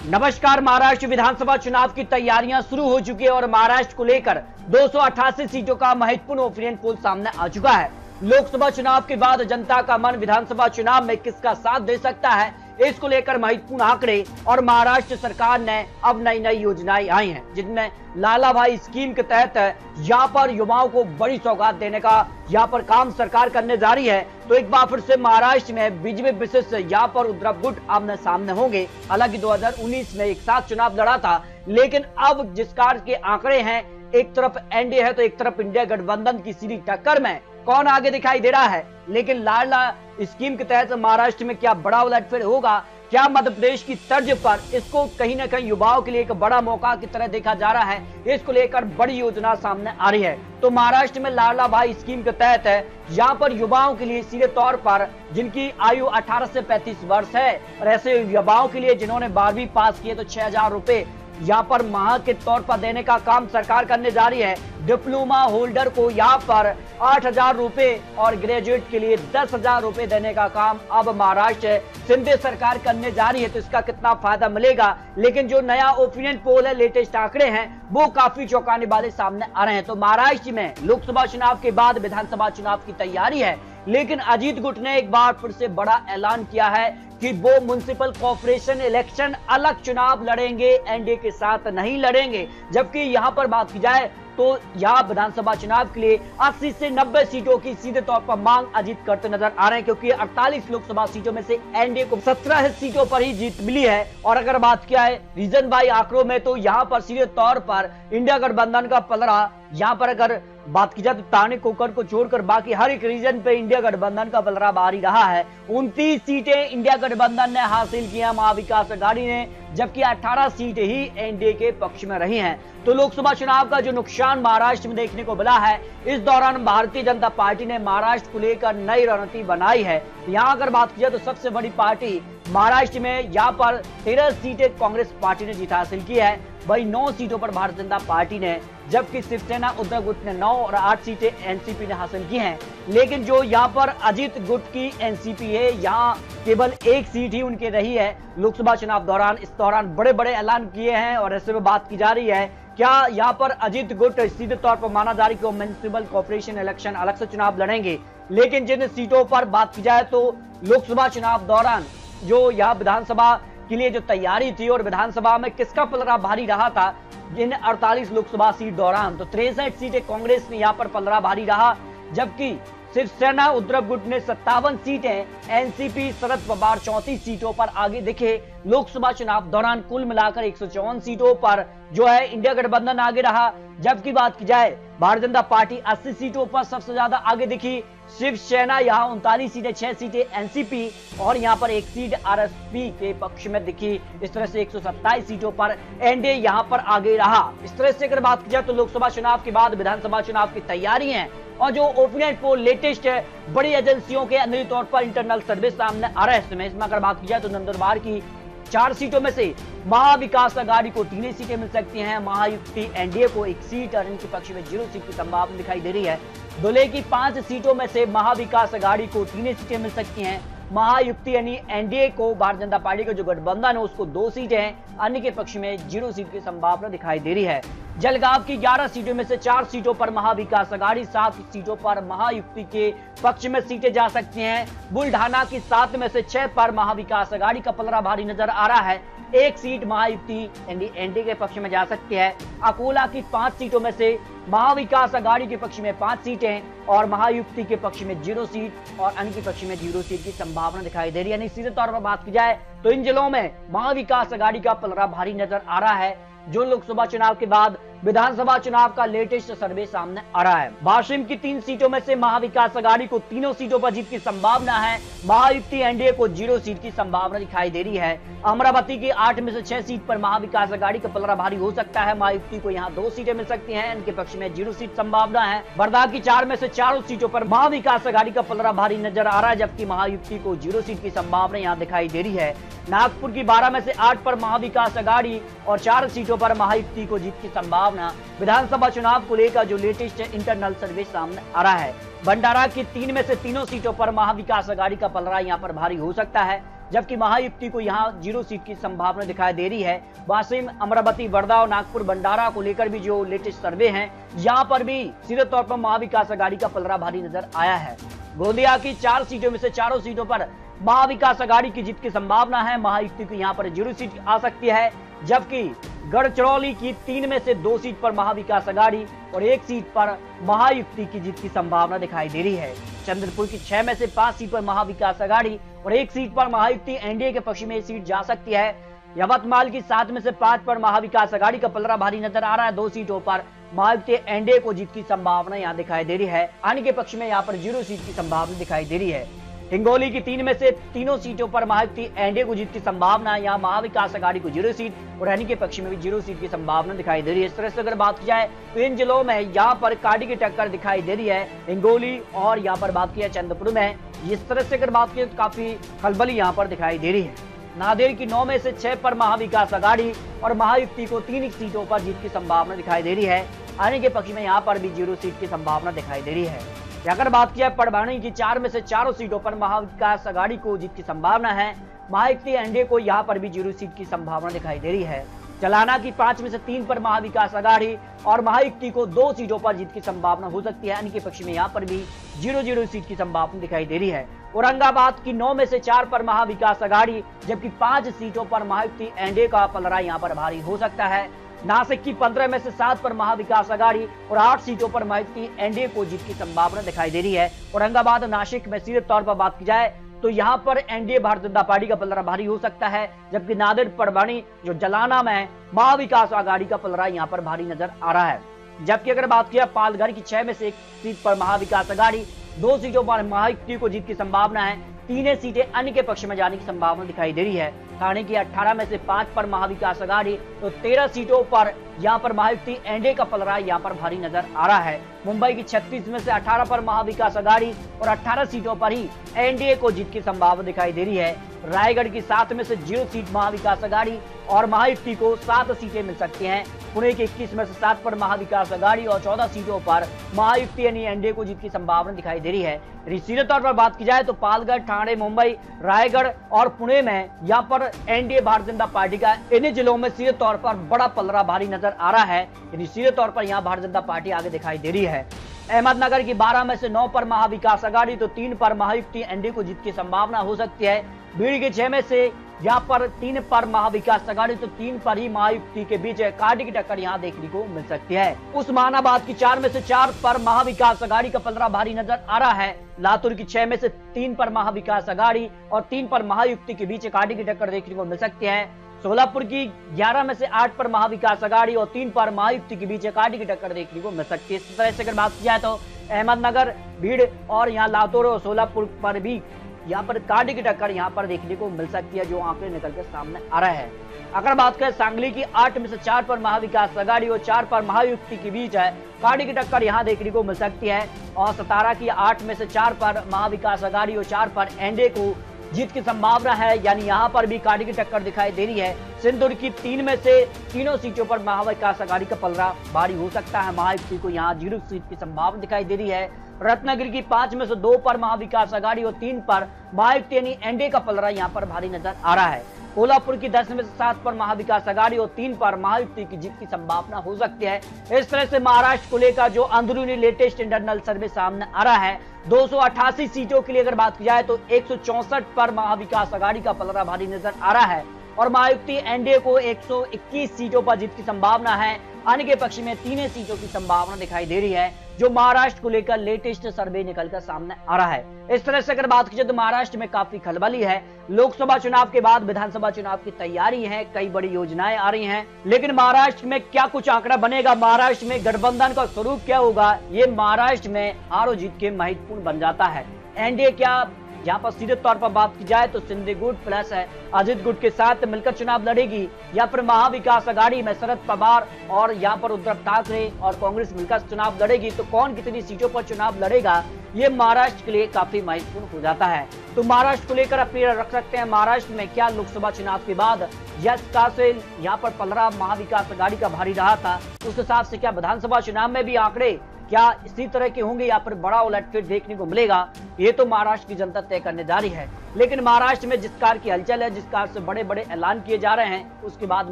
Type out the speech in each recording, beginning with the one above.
नमस्कार। महाराष्ट्र विधानसभा चुनाव की तैयारियां शुरू हो चुकी है और महाराष्ट्र को लेकर 288 सीटों का महत्वपूर्ण ओपिनियन पोल सामने आ चुका है। लोकसभा चुनाव के बाद जनता का मन विधानसभा चुनाव में किसका साथ दे सकता है, इसको लेकर महत्वपूर्ण आंकड़े और महाराष्ट्र सरकार ने अब नई नई योजनाएं आई हैं, जिनमें लाला भाई स्कीम के तहत यहाँ पर युवाओं को बड़ी सौगात देने का यहाँ पर काम सरकार करने जा रही है। तो एक बार फिर से महाराष्ट्र में बीजेपी विशेष यहाँ पर उद्धव गुट आमने सामने होंगे। हालांकि 2019 में एक साथ चुनाव लड़ा था, लेकिन अब जिस कार के आंकड़े हैं, एक तरफ एनडीए है तो एक तरफ इंडिया गठबंधन की सीधी टक्कर में कौन आगे दिखाई दे रहा है। लेकिन लाडला स्कीम के तहत महाराष्ट्र में क्या बड़ा उलटफेर होगा, क्या मध्य प्रदेश की तर्ज पर इसको कहीं ना कहीं युवाओं के लिए एक बड़ा मौका की तरह देखा जा रहा है, इसको लेकर बड़ी योजना सामने आ रही है। तो महाराष्ट्र में लाडला भाई स्कीम के तहत है यहाँ पर युवाओं के लिए सीधे तौर पर जिनकी आयु 18 से 35 वर्ष है और ऐसे युवाओं के लिए जिन्होंने 12वीं पास किए तो 6,000 रुपए यहाँ पर माह के तौर पर देने का काम सरकार करने जा रही है। डिप्लोमा होल्डर को यहाँ पर 8,000 रुपए और ग्रेजुएट के लिए 10,000 रुपए देने का काम अब महाराष्ट्र शिंदे सरकार करने जा रही है। तो इसका कितना फायदा मिलेगा, लेकिन जो नया ओपिनियन पोल है, लेटेस्ट आंकड़े हैं, वो काफी चौंकाने वाले सामने आ रहे हैं। तो महाराष्ट्र में लोकसभा चुनाव के बाद विधानसभा चुनाव की तैयारी है, लेकिन अजीत गुट ने एक बार फिर से बड़ा ऐलान किया है कि वो म्युनिसिपल कॉर्पोरेशन इलेक्शन अलग चुनाव लड़ेंगे, एनडीए के साथ नहीं लड़ेंगे। जबकि यहां पर बात की जाए तो यहां विधानसभा चुनाव के लिए 80 से 90 सीटों की सीधे तौर पर मांग अजीत करते नजर आ रहे हैं, क्योंकि 48 लोकसभा सीटों में से एनडीए को 17 सीटों पर ही जीत मिली है। और अगर बात किया है रीजन बाई आंकड़ों में, तो यहां पर सीधे तौर पर इंडिया गठबंधन का पलड़ा, यहां पर अगर बात की जाए तो ताने कोकर को छोड़कर बाकी हर एक रीजन पे इंडिया गठबंधन का पलड़ा भारी रहा है। 29 सीटें इंडिया गठबंधन ने हासिल की है, महाविकास अघाड़ी ने, जबकि 18 सीटें ही एनडीए के पक्ष में रही हैं। तो लोकसभा चुनाव का जो नुकसान महाराष्ट्र में देखने को मिला है, इस दौरान भारतीय जनता पार्टी ने महाराष्ट्र को लेकर नई रणनीति बनाई है। यहाँ अगर बात की जाए तो सबसे बड़ी पार्टी महाराष्ट्र में यहाँ पर 13 सीटें कांग्रेस पार्टी ने जीत हासिल की है, वही 9 सीटों पर भारतीय जनता पार्टी ने, जबकि शिवसेना उद्धव गुट ने 9 और 8 सीटें एनसीपी ने हासिल की हैं। लेकिन जो यहाँ पर अजीत गुट की एनसीपी है, यहाँ केवल 1 सीट ही उनके रही है लोकसभा चुनाव दौरान। इस दौरान बड़े बड़े ऐलान किए हैं और ऐसे में बात की जा रही है क्या यहाँ पर अजीत गुट सीधे तौर पर माना जा रही है कि म्युनिसिपल कॉर्पोरेशन इलेक्शन अलग से चुनाव लड़ेंगे। लेकिन जिन सीटों पर बात की जाए तो लोकसभा चुनाव दौरान जो यहाँ विधानसभा के लिए जो तैयारी थी और विधानसभा में किसका पलड़ा भारी रहा था, इन 48 लोकसभा सीट दौरान तो 63 सीटें कांग्रेस ने यहाँ पर पलड़ा भारी रहा, जबकि शिवसेना उद्धव गुट ने 57 सीटें, एनसीपी शरद पवार 34 सीटों पर आगे दिखे। लोकसभा चुनाव दौरान कुल मिलाकर 154 सीटों पर जो है इंडिया गठबंधन आगे रहा, जबकि बात की जाए भारतीय जनता पार्टी 80 सीटों पर सबसे ज्यादा आगे दिखी। शिवसेना यहाँ 39 सीटें, 6 सीटें एनसीपी और यहाँ पर 1 सीट आरएसपी के पक्ष में दिखी। इस तरह से 127 सीटों पर एनडीए यहाँ पर आगे रहा। इस तरह से अगर बात की जाए तो लोकसभा चुनाव के बाद विधानसभा चुनाव की तैयारी है और जो ओपिनियन पोल लेटेस्ट है, बड़ी एजेंसियों के अंदर तौर पर इंटरनल सर्वे सामने आ रहा है। इसमें अगर बात की जाए तो नंदुरबार की 4 सीटों में से महाविकास अघाड़ी को 3 सीटें मिल सकती हैं, महायुति एनडीए को 1 सीट और इनके पक्ष में 0 सीट की संभावना दिखाई दे रही है। धुले की 5 सीटों में से महाविकास अघाड़ी को 3 सीटें मिल सकती हैं, महायुति यानी एनडीए को भारतीय जनता पार्टी का जो गठबंधन है उसको 2 सीटें हैं, अन्य के पक्ष में 0 सीट की संभावना दिखाई दे रही है। जलगांव की 11 सीटों में से 4 सीटों पर महाविकास अघाड़ी, 7 सीटों पर महायुति के पक्ष में सीटें जा सकती हैं। बुल्ढाना की 7 में से 6 पर महाविकास अघाड़ी का पलड़ा भारी नजर आ रहा है, 1 सीट महायुति एनडीए के पक्ष में जा सकती है। अकोला की 5 सीटों में से महाविकास अघाड़ी के पक्ष में 5 सीटें और महायुति के पक्ष में 0 सीट और अन्य के पक्ष में 0 सीट की संभावना दिखाई दे रही है। सीधे तौर पर बात की जाए तो इन जिलों में महाविकास अघाड़ी का पलड़ा भारी नजर आ रहा है, जो लोकसभा चुनाव के बाद विधानसभा चुनाव का लेटेस्ट सर्वे सामने आ रहा है। वाशिम की 3 सीटों में से महाविकास अघाड़ी को 3 सीटों पर जीत की संभावना है, महायुति एनडीए को 0 सीट की संभावना दिखाई दे रही है। अमरावती की 8 में से 6 सीट पर महाविकास अघाड़ी का पलड़ा भारी हो सकता है, महायुति को यहाँ 2 सीटें मिल सकती हैं, इनके पक्ष में 0 सीट संभावना है। वर्धा की 4 में से 4 सीटों पर महाविकास अघाड़ी का पलड़ा भारी नजर आ रहा है, जबकि महायुति को 0 सीट की संभावना यहाँ दिखाई दे रही है। नागपुर की 12 में से 8 पर महाविकास अघाड़ी और 4 सीटों पर महायुति को जीत की संभावना। विधानसभा चुनाव को लेकर जो लेटेस्ट इंटरनल सर्वे सामने आ रहा है, भंडारा की 3 में से 3 सीटों पर महाविकास अघाड़ी का पलड़ा यहाँ पर भारी हो सकता है। जबकि महायुति को यहां 0 सीट की संभावना दिखाई दे रही है। वाशिम, अमरावती, वर्धा और नागपुर, भंडारा को लेकर भी जो लेटेस्ट सर्वे हैं, यहां पर भी सीधे तौर पर महाविकास आघाड़ी का पलड़ा भारी नजर आया है। गोंदिया की 4 सीटों में से चारों सीटों पर महाविकास आघाड़ी की जीत की संभावना है। महायुति को यहां पर 0 सीट आ सकती है, जबकि गढ़चिरौली की 3 में से 2 सीट पर महाविकास आघाड़ी और 1 सीट पर महायुति की जीत की संभावना दिखाई दे रही है। चंद्रपुर की 6 में से 5 सीट पर महाविकास आघाड़ी और 1 सीट पर महायुति एनडीए के पक्ष में सीट जा सकती है। यवतमाल की 7 में से 5 पर महाविकास आघाड़ी का पलड़ा भारी नजर आ रहा है। 2 सीटों पर महायुति एनडीए को जीत की संभावना यहाँ दिखाई दे रही है। अन्य के पक्ष में यहाँ पर 0 सीट की संभावना दिखाई दे रही है। हिंगोली की 3 में से 3 सीटों पर महायुति एनडीए को जीत की संभावना, यहाँ महाविकास आघाड़ी को 0 सीट और अन्य के पक्ष में भी 0 सीट की संभावना दिखाई दे रही है। इस तरह से अगर बात की जाए तो इन जिलों में यहाँ पर काटी की टक्कर दिखाई दे रही है। हिंगोली और यहाँ पर बात की जाए चंद्रपुर में, इस तरह से अगर बात की तो काफी खलबली यहाँ पर दिखाई दे रही है। नांदेड़ की 9 में से 6 पर महाविकास आघाड़ी और महायुति को 3 सीटों पर जीत की संभावना दिखाई दे रही है। अन्य के पक्ष में यहाँ पर भी 0 सीट की संभावना दिखाई दे रही है। अगर बात किया परभणी की 4 में से 4 सीटों पर महाविकास आघाड़ी को जीत की संभावना है। महायुति एनडीए को यहाँ पर भी 0 सीट की संभावना दिखाई दे रही है। चलाना की 5 में से 3 पर महाविकास आघाड़ी और महायुति को 2 सीटों पर जीत की संभावना हो सकती है। अन्य के पक्ष में यहाँ पर भी 0-0 सीट की संभावना दिखाई दे रही है। औरंगाबाद की 9 में से 4 पर महाविकास आघाड़ी, जबकि 5 सीटों पर महायुति एनडीए का पलड़ा यहाँ पर भारी हो सकता है। नासिक की 15 में से 7 पर महाविकास आघाड़ी और 8 सीटों पर महायुति एनडीए को जीत की संभावना दिखाई दे रही है। औरंगाबाद, नासिक में सीधे तौर पर बात की जाए तो यहाँ पर एनडीए भारतीय जनता पार्टी का पलड़ा भारी हो सकता है, जबकि नांदेड़, परभणी जो जलाना में महाविकास आघाड़ी का पलड़ा यहाँ पर भारी नजर आ रहा है। जबकि अगर बात किया पालघर की 6 में से 1 सीट पर महाविकास आघाड़ी, 2 सीटों पर महायुति को जीत की संभावना है। 3 सीटें अन्य के पक्ष में जाने की संभावना दिखाई दे रही है। ठाणे की 18 में से 5 पर महाविकास आघाड़ी तो 13 सीटों पर यहाँ पर महायुति एनडीए का पलड़ा यहाँ पर भारी नजर आ रहा है। मुंबई की 36 में से 18 पर महाविकास आघाड़ी और 18 सीटों पर ही एनडीए को जीत की संभावना दिखाई दे रही है। रायगढ़ की 7 में से 0 सीट महाविकास आघाड़ी और महायुति को 7 सीटें मिल सकती हैं। पुणे के 21 में से 7 पर महाविकास आघाड़ी और 14 सीटों पर महायुति यानी एनडीए को जीत की संभावना दिखाई दे रही है। सीधे तौर पर बात की जाए तो पालघर, ठाणे, मुंबई, रायगढ़ और पुणे में यहाँ पर एनडीए भारतीय जनता पार्टी का इन जिलों में सीधे तौर पर बड़ा पलड़ा भारी नजर आ रहा है। यानी सीधे तौर पर यहाँ भारतीय जनता पार्टी आगे दिखाई दे रही है। अहमदनगर की 12 में से 9 पर महाविकास आघाड़ी तो 3 पर महायुति एनडीए को जीत की संभावना हो सकती है। भीड़ के 6 में से यहाँ पर 3 पर महाविकास आघाड़ी तो 3 पर ही महायुति के बीच कांटे की टक्कर यहाँ देखने को मिल सकती है। उस्मानाबाद की 4 में से 4 पर महाविकास आघाड़ी का पलड़ा भारी नजर आ रहा है। लातूर की 6 में से 3 पर महाविकास आघाड़ी और 3 पर महायुति के बीच कांटे की टक्कर देखने को मिल सकती है। सोलापुर की 11 में से 8 पर महाविकास आघाड़ी और 3 पर महायुति के बीच कांटे की टक्कर देखने को मिल सकती है। इस तरह से अगर बात की जाए तो अहमदनगर, भीड़ और यहाँ लातूर और सोलापुर पर भी यहाँ पर कांटे की टक्कर यहाँ पर देखने को मिल सकती है, जो आंकड़े निकल के सामने आ रहा है। अगर बात करें सांगली की 8 में से 4 पर महाविकास आघाड़ी और 4 पर महायुति के बीच है कांटे की टक्कर यहाँ देखने को मिल सकती है। और सतारा की 8 में से 4 पर महाविकास आघाड़ी और 4 पर एनडीए को जीत की संभावना है, यानी यहाँ पर भी कांटे की टक्कर दिखाई दे रही है। सिंदूर की 3 में से 3 सीटों पर महाविकास आघाड़ी का पलड़ा भारी हो सकता है। महायुति को यहाँ 0 सीट की संभावना दिखाई दे रही है। रत्नागिरी की 5 में से 2 पर महाविकास आघाड़ी और 3 पर महायुति यानी एनडीए का पलड़ा यहाँ पर भारी नजर आ रहा है। कोल्हापुर की 10 में से 7 पर महाविकास आघाड़ी और 3 पर महायुति की जीत की संभावना हो सकती है। इस तरह से महाराष्ट्र को लेकर जो अंदरूनी लेटेस्ट इंटरनल सर्वे सामने आ रहा है, 288 सीटों के लिए अगर बात की जाए तो 164 पर महाविकास आघाड़ी का पलड़ा भारी नजर आ रहा है और महायुति एनडीए को 121 सीटों पर जीत की संभावना है। अन्य के पक्ष में 3 सीटों की संभावना दिखाई दे रही है, जो महाराष्ट्र को लेकर लेटेस्ट सर्वे निकलकर सामने आ रहा है। इस तरह से अगर बात की जाए तो महाराष्ट्र में काफी खलबली है। लोकसभा चुनाव के बाद विधानसभा चुनाव की तैयारी है, कई बड़ी योजनाएं आ रही हैं, लेकिन महाराष्ट्र में क्या कुछ आंकड़ा बनेगा, महाराष्ट्र में गठबंधन का स्वरूप क्या होगा, ये महाराष्ट्र में हार और जीत के महत्वपूर्ण बन जाता है। एनडीए क्या यहाँ पर सीधे तौर पर बात की जाए तो शिंदे गुट प्लस है अजित गुट के साथ मिलकर चुनाव लड़ेगी, या फिर महाविकास आघाड़ी में शरद पवार और यहाँ पर उद्धव ठाकरे और कांग्रेस मिलकर चुनाव लड़ेगी, तो कौन कितनी सीटों पर चुनाव लड़ेगा ये महाराष्ट्र के लिए काफी महत्वपूर्ण हो जाता है। तो महाराष्ट्र को लेकर अपील रख सकते हैं, महाराष्ट्र में क्या लोकसभा चुनाव के बाद यश का से यहाँ पर पलड़ा महाविकास आघाड़ी का भारी रहा था, उस हिसाब से क्या विधानसभा चुनाव में भी आंकड़े क्या इसी तरह के होंगे या फिर बड़ा उलटफेर देखने को मिलेगा, ये तो महाराष्ट्र की जनता तय करने जा रही है। लेकिन महाराष्ट्र में जिस कार की हलचल है, जिस कार से बड़े बड़े ऐलान किए जा रहे हैं, उसके बाद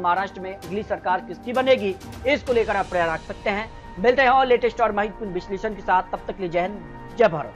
महाराष्ट्र में अगली सरकार किसकी बनेगी, इसको लेकर आप प्रयास रख सकते हैं। मिलते हैं और लेटेस्ट और महत्वपूर्ण विश्लेषण के साथ, तब तक के लिए जय हिंद, जय भारत।